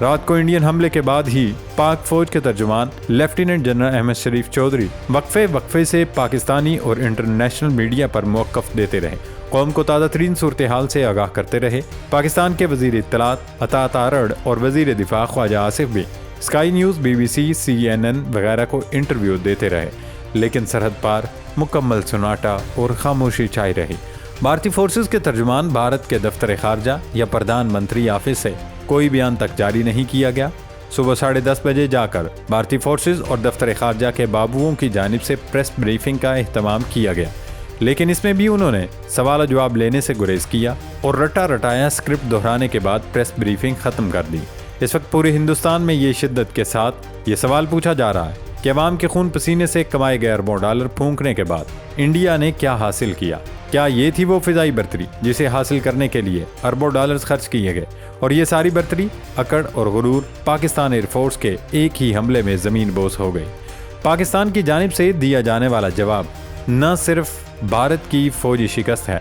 رات کو انڈین حملے کے بعد ہی پاک فوج کے ترجمان لیفٹیننٹ جنرل احمد شریف چودھری وقفے سے پاکستانی اور انٹرنیشنل میڈیا پر موقف دیتے رہے، قوم کو تازہ ترین صورتحال سے آگاہ کرتے رہے۔ پاکستان کے وزیر اطلاعات عطا ارڑ اور وزیر دفاع خواجہ آصف بھی اسکائی نیوز، BBC، CNN وغیرہ کو انٹرویو دیتے رہے، لیکن سرحد پار مکمل سناٹا اور خاموشی چھائی رہی۔ بھارتی فورسز کے ترجمان بھارت کے دفتر خارجہ یا پردھان منتری آفس سے کوئی بیان تک جاری نہیں کیا گیا۔ صبح 10:30 بجے جا کر بھارتی فورسز اور دفتر خارجہ کے بابوؤں کی جانب سے پریس بریفنگ کا اہتمام کیا گیا، لیکن اس میں بھی انہوں نے سوال و جواب لینے سے گریز کیا اور رٹایا اسکرپٹ دہرانے کے بعد پریس بریفنگ ختم کر دی۔ اس وقت پورے ہندوستان میں یہ شدت کے ساتھ یہ سوال پوچھا جا رہا ہے کہ عوام کے خون پسینے سے کمائے گئے اربوں ڈالر پھونکنے کے بعد انڈیا نے کیا حاصل کیا؟ کیا یہ تھی وہ فضائی برتری جسے حاصل کرنے کے لیے اربوں ڈالرز خرچ کیے گئے؟ اور یہ ساری برتری، اکڑ اور غرور پاکستان ایئر فورس کے ایک ہی حملے میں زمین بوس ہو گئی۔ پاکستان کی جانب سے دیا جانے والا جواب نہ صرف بھارت کی فوجی شکست ہے،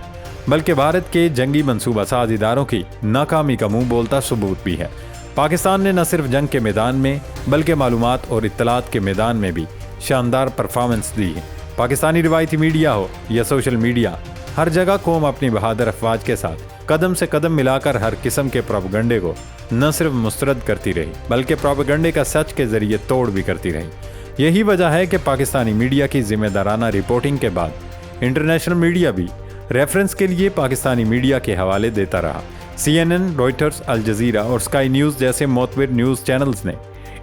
بلکہ بھارت کے جنگی منصوبہ ساز اداروں کی ناکامی کا منہ بولتا ثبوت بھی ہے۔ پاکستان نے نہ صرف جنگ کے میدان میں بلکہ معلومات اور اطلاعات کے میدان میں بھی شاندار پرفارمنس دی ہے۔ پاکستانی روایتی میڈیا ہو یا سوشل میڈیا، ہر جگہ قوم اپنی بہادر افواج کے ساتھ قدم سے قدم ملا کر ہر قسم کے پروپیگنڈے کو نہ صرف مسترد کرتی رہی بلکہ پروپیگنڈے کا سچ کے ذریعے توڑ بھی کرتی رہی۔ یہی وجہ ہے کہ پاکستانی میڈیا کی ذمہ دارانہ رپورٹنگ کے بعد انٹرنیشنل میڈیا بھی ریفرنس کے لیے پاکستانی میڈیا کے حوالے دیتا رہا۔ CNN، روئٹرز، الجزیرہ اور اسکائی نیوز جیسے معتبر نیوز چینلز نے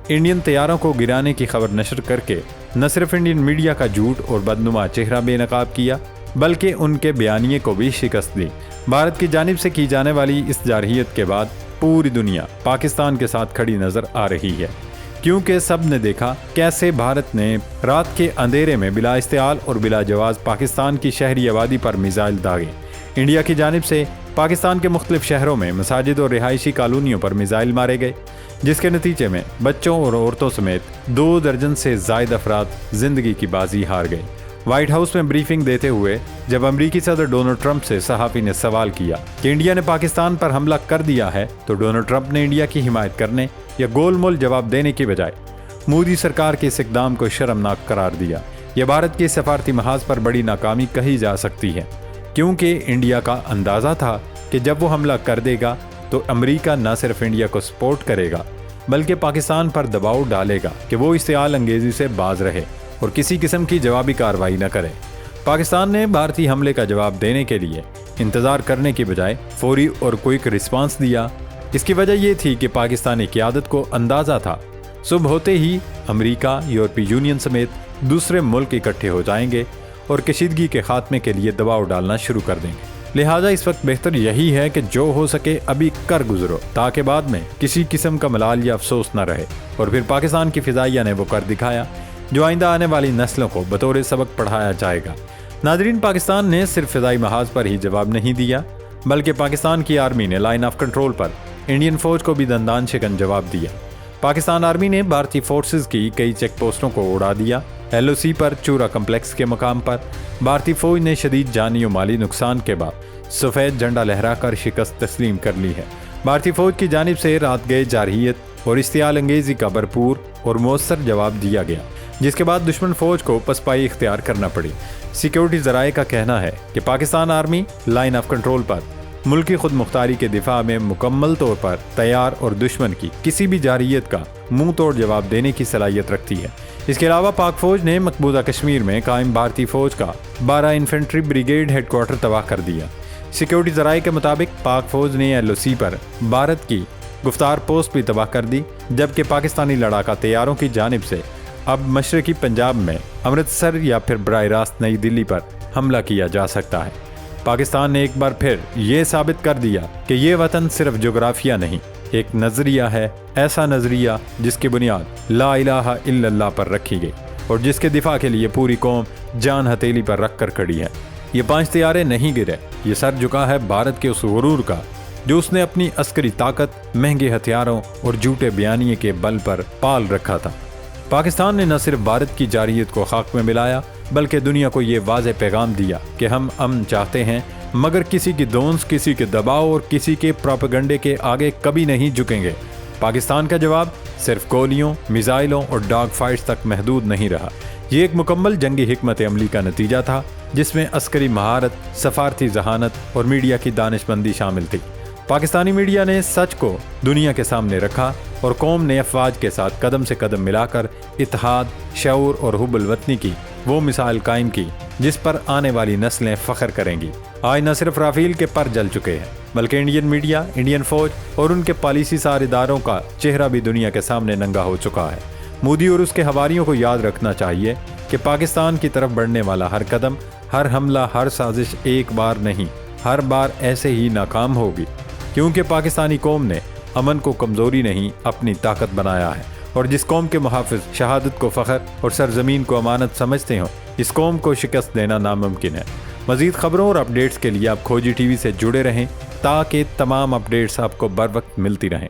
انڈین طیاروں کو گرانے کی خبر نشر کر کے نہ صرف انڈین میڈیا کا جھوٹ اور بدنما چہرہ بے نقاب کیا بلکہ ان کے بیانیے کو بھی شکست دی۔ بھارت کی جانب سے کی جانے والی اس جارحیت کے بعد پوری دنیا پاکستان کے ساتھ کھڑی نظر آ رہی ہے، کیونکہ سب نے دیکھا کیسے بھارت نے رات کے اندھیرے میں بلا استعال اور بلا جواز پاکستان کی شہری آبادی پر میزائل داغے۔ انڈیا کی جانب سے پاکستان کے مختلف شہروں میں مساجد اور رہائشی کالونیوں پر میزائل مارے گئے، جس کے نتیجے میں بچوں اور عورتوں سمیت 2 درجن سے زائد افراد زندگی کی بازی ہار گئے۔ وائٹ ہاؤس میں بریفنگ دیتے ہوئے جب امریکی صدر ڈونلڈ ٹرمپ سے صحافی نے سوال کیا کہ انڈیا نے پاکستان پر حملہ کر دیا ہے، تو ڈونلڈ ٹرمپ نے انڈیا کی حمایت کرنے یا گول مول جواب دینے کی بجائے مودی سرکار کے اس اقدام کو شرمناک قرار دیا۔ یہ بھارت کے سفارتی محاذ پر بڑی ناکامی کہی جا سکتی ہے، کیونکہ انڈیا کا اندازہ تھا کہ جب وہ حملہ کر دے گا تو امریکہ نہ صرف انڈیا کو سپورٹ کرے گا بلکہ پاکستان پر دباؤ ڈالے گا کہ وہ اشتعال انگیزی سے باز رہے اور کسی قسم کی جوابی کارروائی نہ کرے۔ پاکستان نے بھارتی حملے کا جواب دینے کے لیے انتظار کرنے کی بجائے فوری اور کوئک رسپانس دیا۔ اس کی وجہ یہ تھی کہ پاکستانی قیادت کو اندازہ تھا صبح ہوتے ہی امریکہ، یورپی یونین سمیت دوسرے ملک اکٹھے ہو جائیں گے اور کشیدگی کے خاتمے کے لیے دباؤ ڈالنا شروع کر دیں گے۔ لہٰذا اس وقت بہتر یہی ہے کہ جو ہو سکے ابھی کر گزرو، تاکہ بعد میں کسی قسم کا ملال یا افسوس نہ رہے۔ اور پھر پاکستان کی فضائیہ نے وہ کر دکھایا جو آئندہ آنے والی نسلوں کو بطور سبق پڑھایا جائے گا۔ ناظرین، پاکستان نے صرف فضائی محاذ پر ہی جواب نہیں دیا بلکہ پاکستان کی آرمی نے line of control per Indian فوج کو بھی دندان شکن جواب دیا۔ پاکستان آرمی نے بھارتی فورسز کی کئی چیک پوسٹوں کو اڑا دیا۔ LOC پر چورا کمپلیکس کے مقام پر بھارتی فوج نے شدید جانی و مالی نقصان کے بعد سفید جھنڈا لہرا کر شکست تسلیم کر لی ہے۔ بھارتی فوج کی جانب سے رات گئے جارحیت اور اشتعال انگیزی کا بھرپور اور مؤثر جواب دیا گیا، جس کے بعد دشمن فوج کو پسپائی اختیار کرنا پڑی۔ سیکیورٹی ذرائع کا کہنا ہے کہ Pakistan army line of control پر ملکی خود مختاری کے دفاع میں مکمل طور پر تیار اور دشمن کی کسی بھی جارحیت کا منہ توڑ جواب دینے کی صلاحیت رکھتی ہے۔ اس کے علاوہ پاک فوج نے مقبوضہ کشمیر میں قائم بھارتی فوج کا 12 انفینٹری بریگیڈ ہیڈ کوارٹر تباہ کر دیا۔ سیکیورٹی ذرائع کے مطابق پاک فوج نے LOC پر بھارت کی گفتار پوسٹ بھی تباہ کر دی، جبکہ پاکستانی لڑاکا طیاروں کی جانب سے اب مشرقی پنجاب میں امرتسر یا پھر براہ راست نئی دلی پر حملہ کیا جا سکتا ہے۔ پاکستان نے ایک بار پھر یہ ثابت کر دیا کہ یہ وطن صرف جغرافیہ نہیں، ایک نظریہ ہے، ایسا نظریہ جس کی بنیاد لا الہ الا اللہ پر رکھی گئی اور جس کے دفاع کے لیے پوری قوم جان ہتھیلی پر رکھ کر کھڑی ہے۔ یہ 5 طیارے نہیں گرے، یہ سر جھکا ہے بھارت کے اس غرور کا جو اس نے اپنی عسکری طاقت، مہنگے ہتھیاروں اور جھوٹے بیانیے کے بل پر پال رکھا تھا۔ پاکستان نے نہ صرف بھارت کی جارحیت کو خاک میں ملایا بلکہ دنیا کو یہ واضح پیغام دیا کہ ہم امن چاہتے ہیں مگر کسی کی دونس، کسی کے دباؤ اور کسی کے پروپیگنڈے کے آگے کبھی نہیں جھکیں گے۔ پاکستان کا جواب صرف گولیوں، میزائلوں اور ڈاگ فائٹس تک محدود نہیں رہا۔ یہ ایک مکمل جنگی حکمت عملی کا نتیجہ تھا جس میں عسکری مہارت، سفارتی ذہانت اور میڈیا کی دانش مندی شامل تھی۔ پاکستانی میڈیا نے سچ کو دنیا کے سامنے رکھا اور قوم نے افواج کے ساتھ قدم سے قدم ملا کر اتحاد، شعور اور حب الوطنی کی وہ مثال قائم کی جس پر آنے والی نسلیں فخر کریں گی۔ آج نہ صرف رافیل کے پر جل چکے ہیں بلکہ انڈین میڈیا، انڈین فوج اور ان کے پالیسی ساز اداروں کا چہرہ بھی دنیا کے سامنے ننگا ہو چکا ہے۔ مودی اور اس کے حواریوں کو یاد رکھنا چاہیے کہ پاکستان کی طرف بڑھنے والا ہر قدم، ہر حملہ، ہر سازش ایک بار نہیں، ہر بار ایسے ہی ناکام ہوگی، کیونکہ پاکستانی قوم نے امن کو کمزوری نہیں اپنی طاقت بنایا ہے، اور جس قوم کے محافظ شہادت کو فخر اور سرزمین کو امانت سمجھتے ہوں، اس قوم کو شکست دینا ناممکن ہے۔ مزید خبروں اور اپڈیٹس کے لیے آپ کھوجی ٹی وی سے جڑے رہیں تاکہ تمام اپڈیٹس آپ کو بر وقت ملتی رہیں۔